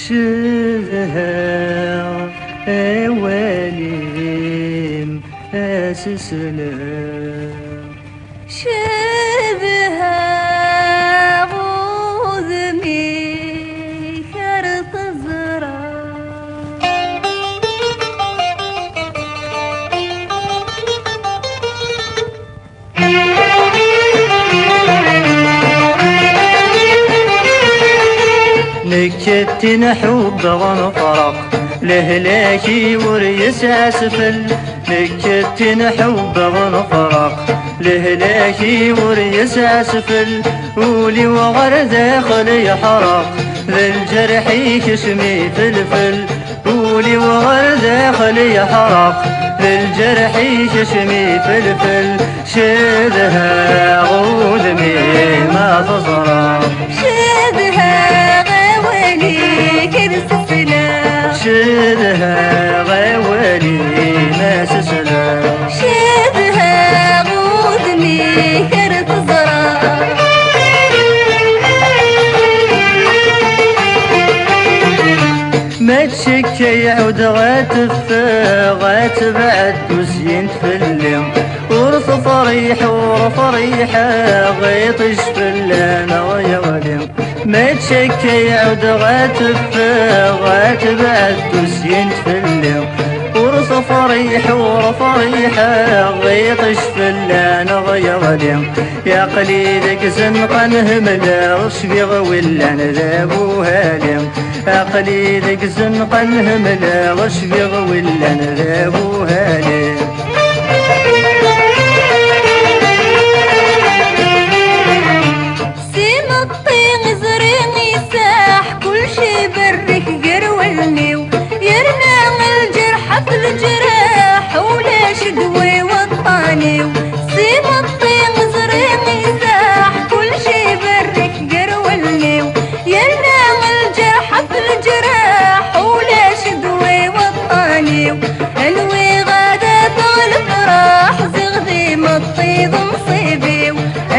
شذها أوليم أسسلام شذها غوذمي كرت الزرع نكت نحب ونفرق لهلاكي وريس أسفل نكت نحب ونفرق لهلاكي وريس أسفل ولي وغر داخل يحرق ذا الجرح يكشمي فلفل ولي وغر داخل يحرق ذا الجرح يكشمي فلفل شذها غوذمي ما تزرع شذها غوالي ما سسلام شذها غوذمي كرت الزرع ما تشكي يعود غات بعد وزين تفلم ورث فريح ورفريحة غيطش فلانا ويا وليم ما تشكي يعود غات بعد وزين تفلم ورث فريح ورفريحة غيطش فلانا ويا وليم يا قليلك زنقا نهملا وشبيغ ولا نذابو هالم يا قليلك زنقا نهملا وشبيغ ولا نذابو هالم الجراح ولا شقوي وطاني سيم الطين زريني ساح كل شي برك قرولني ينام الجرح في الجراح ولا شقوي وطاني انوي غادة طالب راح زغدي مطيض مصيبي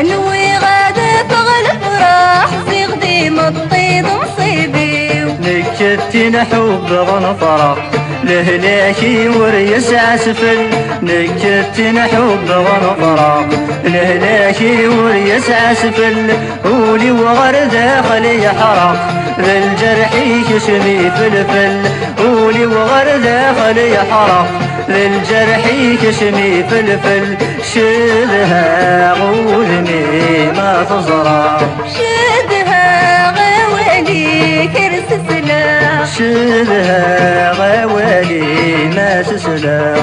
انوي غادة طالب راح زغدي مطيض مصيبي نكت نحب ونفرق لهلاكي وريس أسفل نكت نحب ونفرق لهلاكي وريس أسفل ولي وغر داخل يحرق ذا الجرح يكشمي فلفل ولي وغر داخل يحرق ذا الجرح يكشمي فلفل شذها غوذمي ما تزرع شذها غوالي كرس سلام شذها غوالي ما سسلام